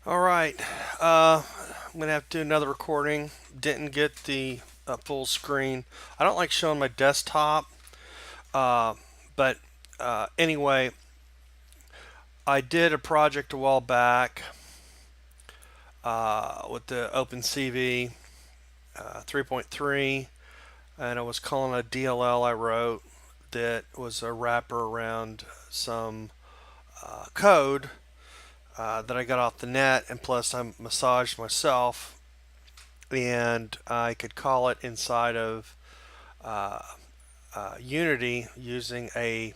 All right, I'm gonna have to do another recording. Didn't get the full screen. I don't like showing my desktop, uh, but anyway, I did a project a while back with the OpenCV 3.3, and I was calling a DLL I wrote that was a wrapper around some code that I got off the net, and plus I massaged myself, and I could call it inside of uh, Unity using a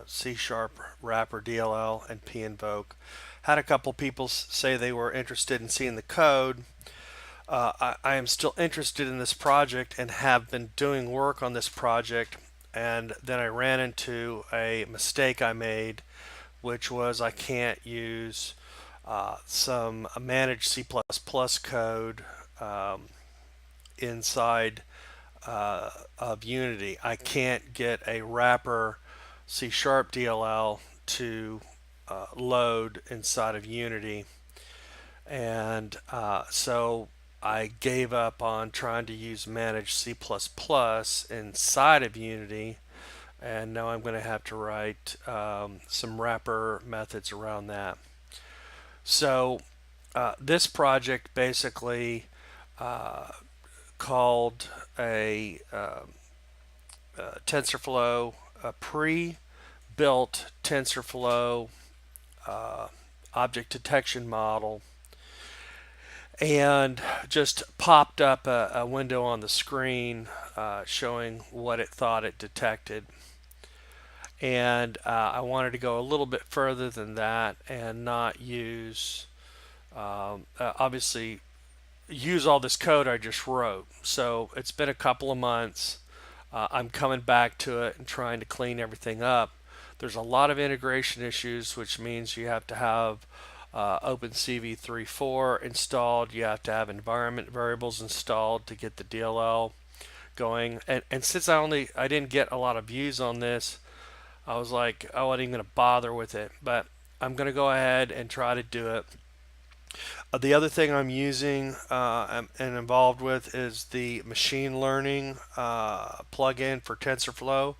C Sharp wrapper DLL and P invoke. Had a couple people say they were interested in seeing the code. I am still interested in this project and have been doing work on this project. And then I ran into a mistake I made, which was I can't use some managed C++ code inside of Unity. I can't get a wrapper C Sharp DLL to load inside of Unity. And so I gave up on trying to use managed C++ inside of Unity. And now I'm going to have to write some wrapper methods around that. So this project basically uh, called a TensorFlow, a pre-built TensorFlow uh, object detection model, and just popped up a window on the screen showing what it thought it detected. And I wanted to go a little bit further than that and not use, obviously, use all this code I just wrote. So it's been a couple of months. I'm coming back to it and trying to clean everything up. There's a lot of integration issues, which means you have to have OpenCV 3.4 installed. You have to have environment variables installed to get the DLL going. And since I didn't get a lot of views on this, I was like, I wasn't even going to bother with it. But I'm going to go ahead and try to do it. The other thing I'm using and involved with is the machine learning plugin for TensorFlow,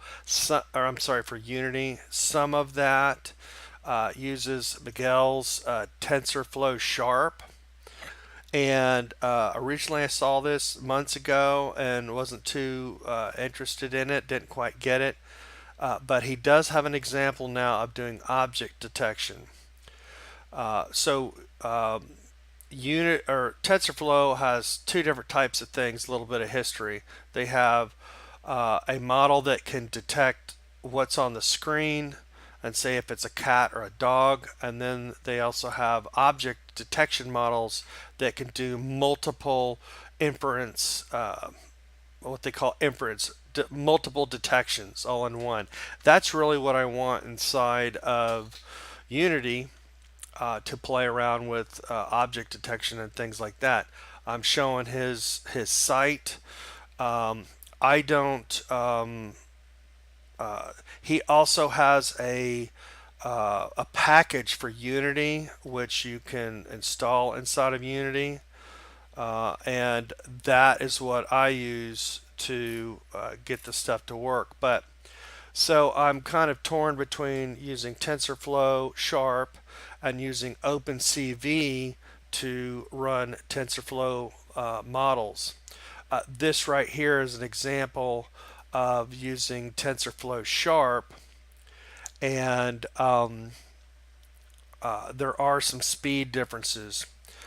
or I'm sorry, for Unity. Some of that uses Miguel's TensorflowSharp. And originally I saw this months ago and wasn't too interested in it, didn't quite get it. But he does have an example now of doing object detection. So unit or TensorFlow has two different types of things. A little bit of history. They have a model that can detect what's on the screen and say if it's a cat or a dog, and then they also have object detection models that can do multiple inference, what they call inference, multiple detections all in one. That's really what I want inside of Unity to play around with object detection and things like that. I'm showing his site. I don't. He also has a package for Unity which you can install inside of Unity, and that is what I use to get the stuff to work. But so I'm kind of torn between using TensorFlow Sharp and using OpenCV to run TensorFlow models. This right here is an example of using TensorFlow Sharp, and there are some speed differences.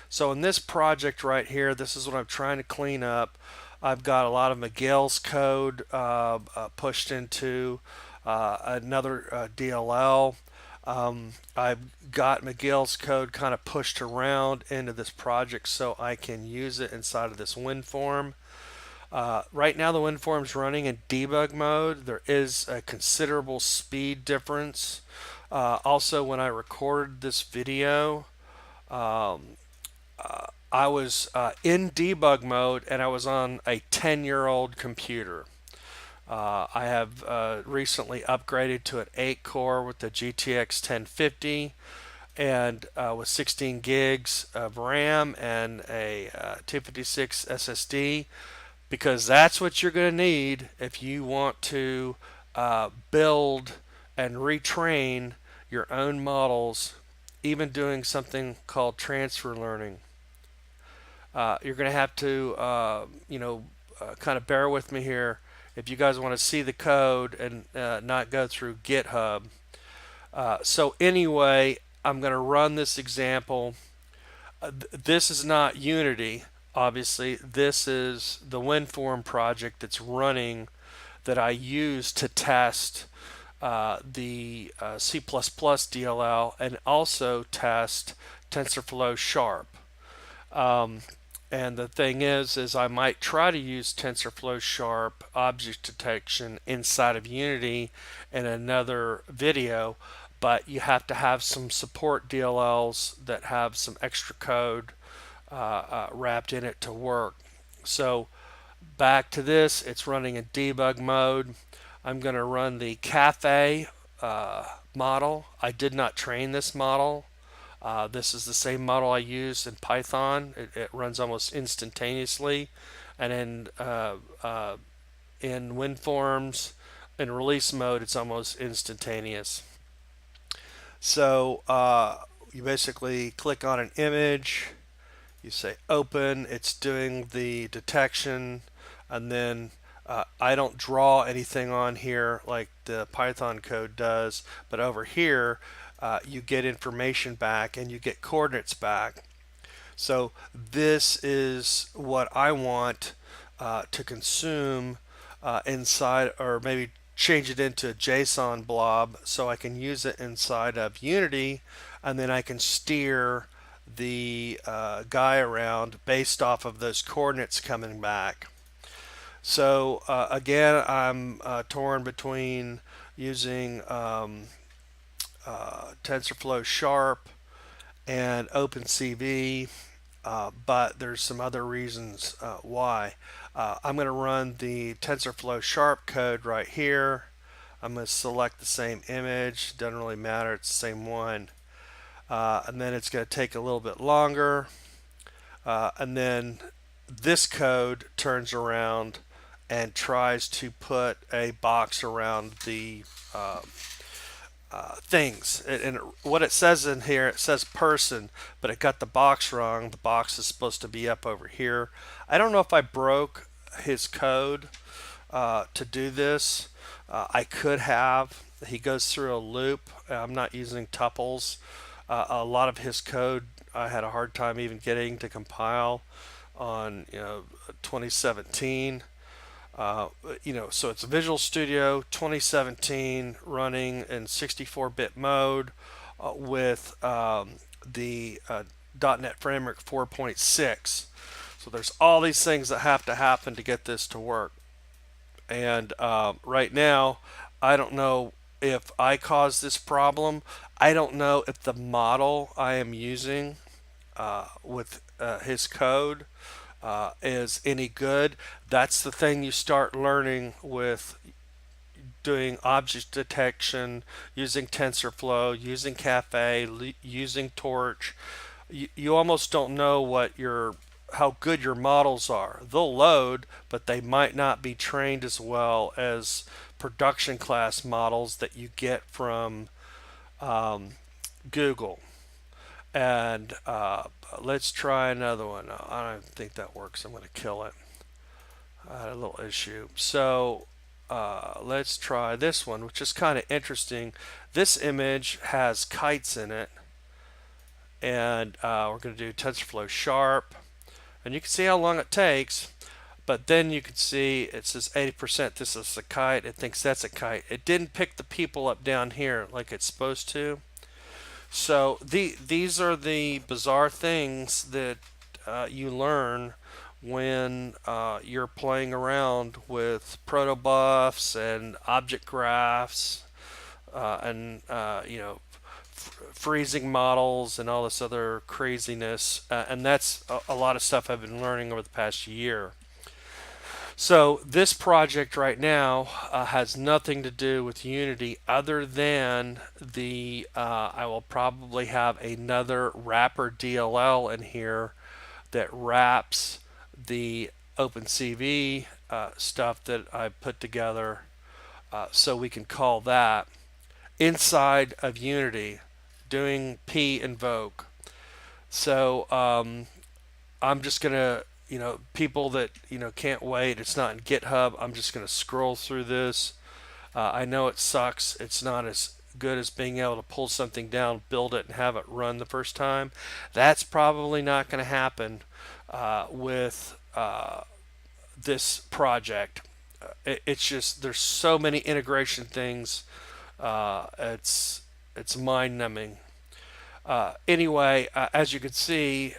So in this project right here, this is what I'm trying to clean up. I've got a lot of Miguel's code pushed into another DLL. I've got Miguel's code kind of pushed around into this project so I can use it inside of this WinForm. Right now the WinForm is running in debug mode. There is a considerable speed difference. Also, when I recorded this video, I was in debug mode and I was on a 10-year-old computer. I have recently upgraded to an 8 core with the GTX 1050, and with 16 gigs of RAM and a 256 SSD, because that's what you're going to need if you want to build and retrain your own models, even doing something called transfer learning. You're going to have to, kind of bear with me here if you guys want to see the code and not go through GitHub. So anyway, I'm going to run this example. This is not Unity, obviously. This is the WinForm project that's running that I use to test the C++ DLL and also test TensorflowSharp. And the thing is I might try to use TensorflowSharp object detection inside of Unity in another video, but you have to have some support DLLs that have some extra code wrapped in it to work. So back to this, it's running in debug mode. I'm going to run the cafe model. I did not train this model. This is the same model I used in Python. It runs almost instantaneously, and in WinForms in release mode, it's almost instantaneous. So you basically click on an image, you say open, it's doing the detection, and then I don't draw anything on here like the Python code does, but over here you get information back and you get coordinates back. So this is what I want to consume inside, or maybe change it into a JSON blob so I can use it inside of Unity, and then I can steer the guy around based off of those coordinates coming back. So again, I'm torn between using TensorflowSharp and OpenCV, but there's some other reasons why. I'm going to run the TensorflowSharp code right here. I'm going to select the same image, doesn't really matter, it's the same one. And then it's going to take a little bit longer. And then this code turns around and tries to put a box around the things. And what it says in here, it says person, but it got the box wrong. The box is supposed to be up over here. I don't know if I broke his code to do this. I could have. He goes through a loop. I'm not using tuples. A lot of his code I had a hard time even getting to compile on 2017. So it's Visual Studio 2017 running in 64-bit mode with the .NET Framework 4.6. So there's all these things that have to happen to get this to work. And right now, I don't know if I caused this problem. I don't know if the model I am using with his code is any good. That's the thing you start learning with doing object detection, using TensorFlow, using Cafe, using Torch. You almost don't know how good your models are. They'll load, but they might not be trained as well as production class models that you get from Google. And let's try another one. I don't think that works. I'm going to kill it. I had a little issue. So let's try this one, which is kind of interesting. This image has kites in it. And we're going to do TensorflowSharp. And you can see how long it takes. But then you can see it says 80% this is a kite. It thinks that's a kite. It didn't pick the people up down here like it's supposed to. So these are the bizarre things that you learn when you're playing around with protobufs and object graphs and freezing models and all this other craziness. And that's a lot of stuff I've been learning over the past year. So this project right now has nothing to do with Unity other than I will probably have another wrapper DLL in here that wraps the OpenCV stuff that I put together, so we can call that inside of Unity doing p invoke. So I'm just gonna, people that can't wait. It's not in GitHub. I'm just gonna scroll through this. I know it sucks. It's not as good as being able to pull something down, build it, and have it run the first time. That's probably not going to happen with this project. It's just there's so many integration things. It's mind-numbing. Anyway, as you can see,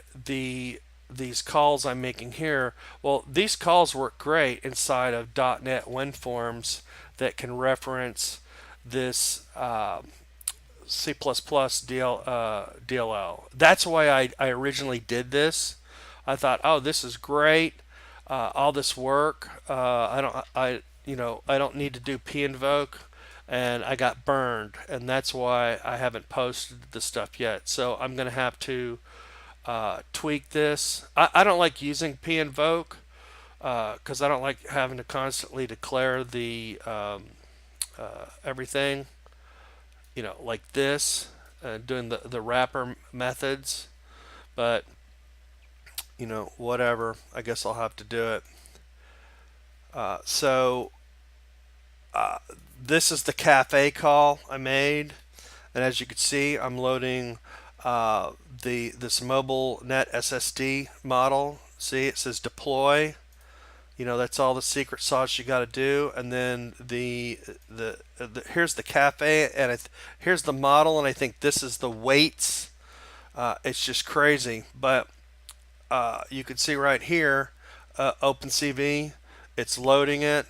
these calls I'm making here, well, these calls work great inside of .NET WinForms that can reference this C++ DLL. That's why I originally did this. I thought, oh, this is great. All this work. I don't need to do pinvoke, and I got burned, and that's why I haven't posted the stuff yet. So I'm gonna have to tweak this. I don't like using pinvoke because I don't like having to constantly declare the everything, like this, doing the wrapper methods. But whatever. I guess I'll have to do it. So this is the cafe call I made, and as you can see, I'm loading this mobile net SSD model. See, it says deploy. That's all the secret sauce you got to do, and then the here's the cafe, and here's the model, and I think this is the weights. It's just crazy, but you can see right here, OpenCV, it's loading it,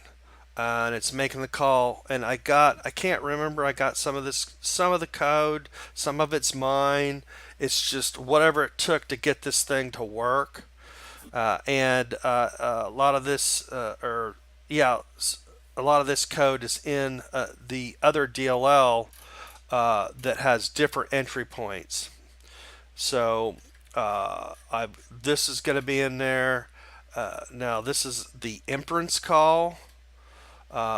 and it's making the call. And I can't remember, I got some of the code, some of it's mine. It's just whatever it took to get this thing to work. And a lot of this, a lot of this code is in the other DLL that has different entry points. So this is going to be in there. Now this is the inference call.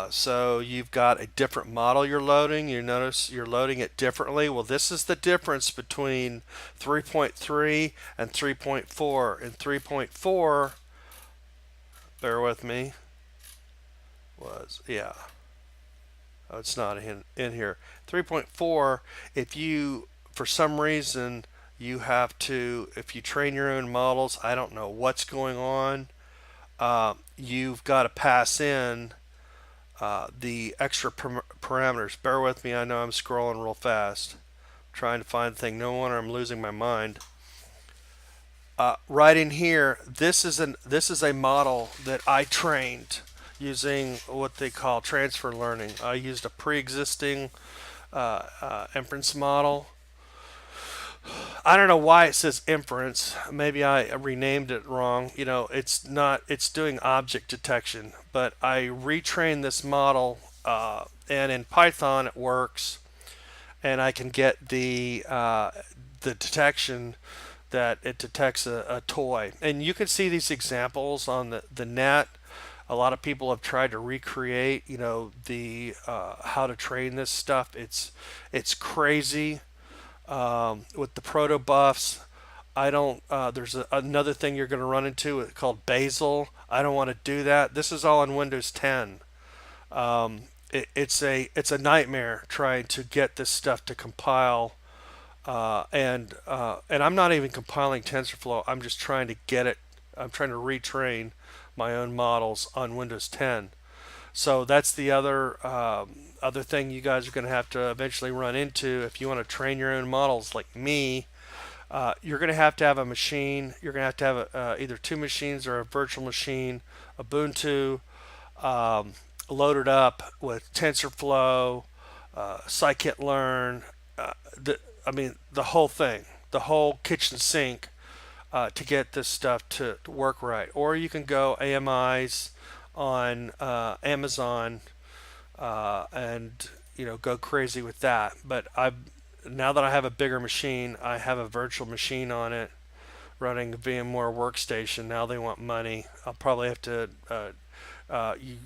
So you've got a different model you're loading. You notice you're loading it differently. Well, this is the difference between 3.3 and 3.4. In 3.4, bear with me, oh, it's not in here. 3.4, if you, for some reason, you have to, if you train your own models, I don't know what's going on, you've got to pass in the extra parameters. Bear with me, I know I'm scrolling real fast, trying to find the thing. No wonder I'm losing my mind. Right in here, this is a model that I trained using what they call transfer learning. I used a pre-existing inference model. I don't know why it says inference. Maybe I renamed it wrong. It's doing object detection, but I retrained this model, and in Python it works, and I can get the detection that it detects a toy. And you can see these examples on the net. A lot of people have tried to recreate, the how to train this stuff. It's crazy. With the proto buffs, I don't. There's another thing you're going to run into called Bazel. I don't want to do that. This is all on Windows 10. It's a nightmare trying to get this stuff to compile, and I'm not even compiling TensorFlow. I'm just trying to get it. I'm trying to retrain my own models on Windows 10. So that's the other thing you guys are going to have to eventually run into if you want to train your own models like me. You're going to have a machine. You're going to have either two machines or a virtual machine, Ubuntu, loaded up with TensorFlow, scikit-learn, the whole thing, the whole kitchen sink, to get this stuff to work right. Or you can go AMIs on Amazon and go crazy with that. But I now that I have a bigger machine, I have a virtual machine on it running a VMware workstation. Now they want money. I'll probably have to.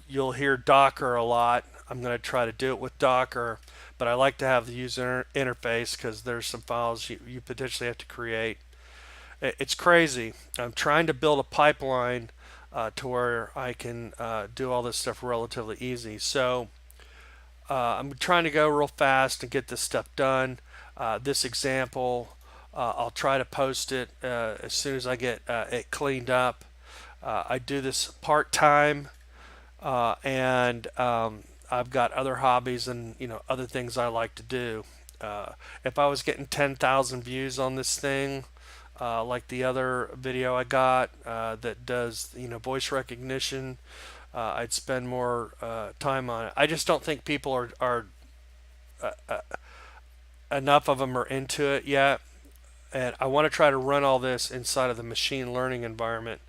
You'll hear Docker a lot. I'm going to try to do it with Docker, but I like to have the user interface because there's some files you potentially have to create. It's crazy. I'm trying to build a pipeline to where I can do all this stuff relatively easy. So I'm trying to go real fast and get this stuff done. This example, I'll try to post it as soon as I get it cleaned up. I do this part-time, and I've got other hobbies and other things I like to do. If I was getting 10,000 views on this thing, like the other video I got that does voice recognition, I'd spend more time on it. I just don't think people are enough of them are into it yet, and I want to try to run all this inside of the machine learning environment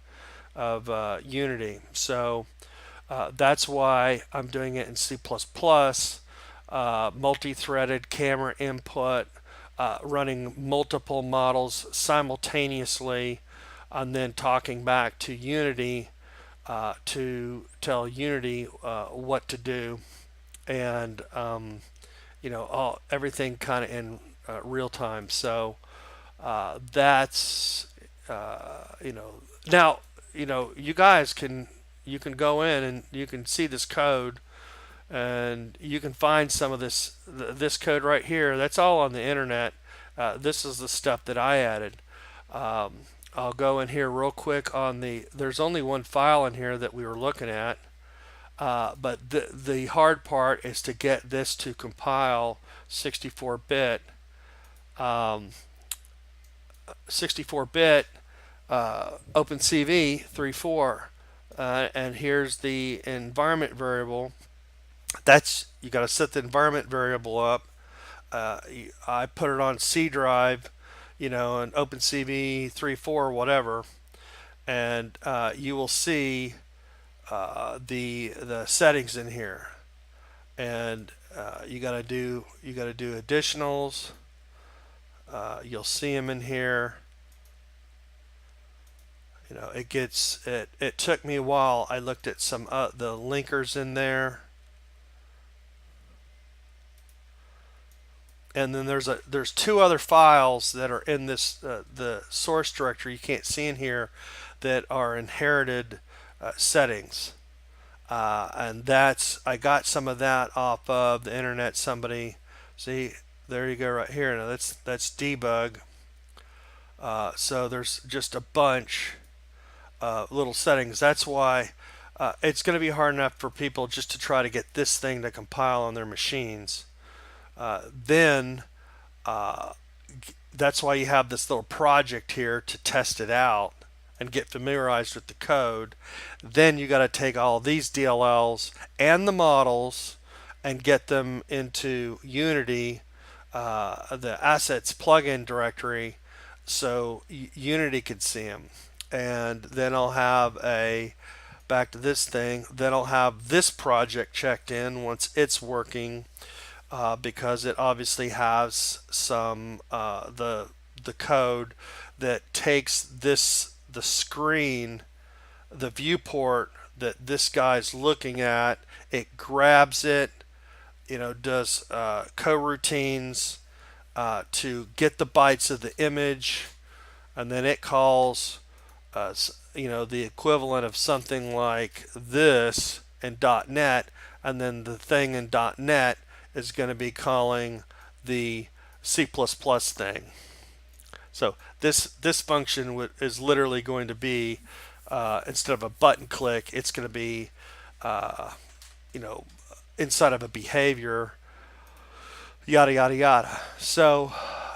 of Unity. So that's why I'm doing it in C++, multi-threaded camera input, running multiple models simultaneously, and then talking back to Unity to tell Unity what to do, and everything kind of in real time. So that's now you guys can go in and you can see this code, and you can find some of this code right here. That's all on the internet. This is the stuff that I added. Um, I'll go in here real quick on there's only one file in here that we were looking at, but the hard part is to get this to compile 64-bit 64-bit OpenCV 3.4, and here's the environment variable. That's you got to set the environment variable up. I put it on C drive, an OpenCV 3.4 whatever, and you will see the settings in here, and you got to do additionals. You'll see them in here. It took me a while. I looked at some the linkers in there, and then there's two other files that are in this the source directory you can't see in here that are inherited settings, and I got some of that off of the internet. Somebody, see, there you go right here. Now that's debug. So there's just a bunch little settings. That's why it's going to be hard enough for people just to try to get this thing to compile on their machines. Then that's why you have this little project here to test it out and get familiarized with the code. Then you got to take all these DLLs and the models and get them into Unity, the assets plugin directory, so Unity could see them. And then I'll have back to this thing, then I'll have this project checked in once it's working, because it obviously has some the code that takes the screen, the viewport that this guy's looking at, it grabs it, does coroutines to get the bytes of the image, and then it calls the equivalent of something like this in .NET, and then the thing in .NET is going to be calling the C++ thing. So this function is literally going to be, instead of a button click, it's going to be inside of a behavior, yada yada yada. So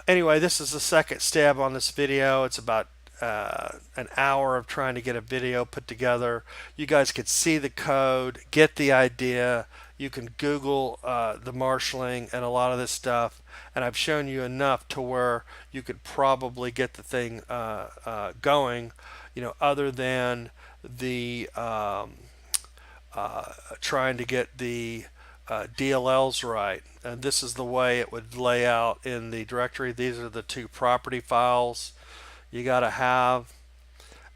anyway, this is the second stab on this video. It's about an hour of trying to get a video put together. You guys could see the code, get the idea. You can Google the marshalling and a lot of this stuff, and I've shown you enough to where you could probably get the thing going, other than the trying to get the DLLs right. And this is the way it would lay out in the directory. These are the two property files you got to have.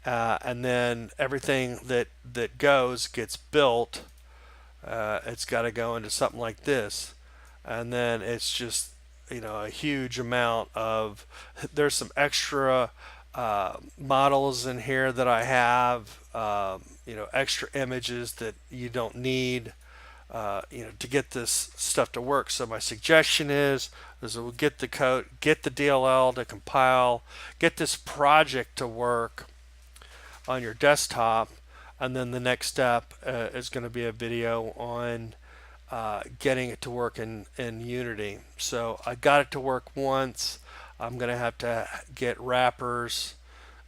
And then everything that goes gets built. It's got to go into something like this. And then it's just, a huge amount of, there's some extra models in here that I have, extra images that you don't need, to get this stuff to work. So my suggestion is we'll get the code, get the DLL to compile, get this project to work on your desktop, and then the next step is going to be a video on getting it to work in Unity. So I got it to work once. I'm going to have to get wrappers,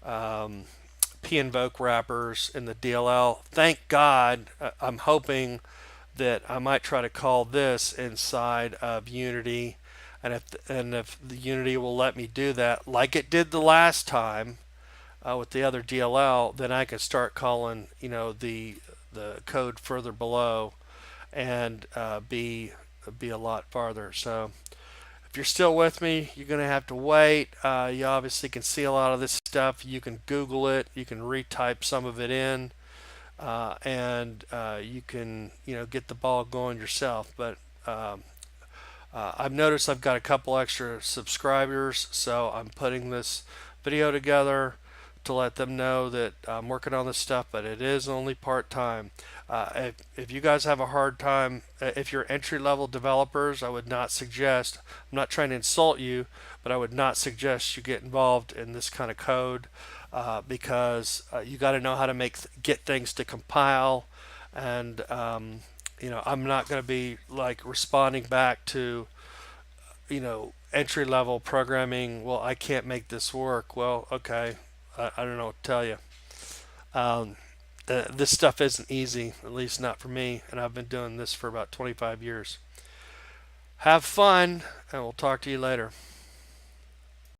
pinvoke wrappers in the DLL. Thank God. I'm hoping that I might try to call this inside of Unity, and if the Unity will let me do that, like it did the last time with the other DLL, then I can start calling the code further below and be a lot farther. So if you're still with me, you're going to have to wait. You obviously can see a lot of this stuff. You can Google it. You can retype some of it in, and you can get the ball going yourself. But I've noticed I've got a couple extra subscribers, so I'm putting this video together to let them know that I'm working on this stuff, but it is only part-time. If you guys have a hard time, if you're entry-level developers, I would not suggest, I'm not trying to insult you, but I would not suggest you get involved in this kind of code because you got to know how to get things to compile, and I'm not going to be like responding back to entry-level programming. Well, I can't make this work. Well, okay. I don't know what to tell you. This stuff isn't easy, at least not for me, and I've been doing this for about 25 years. Have fun, and we'll talk to you later.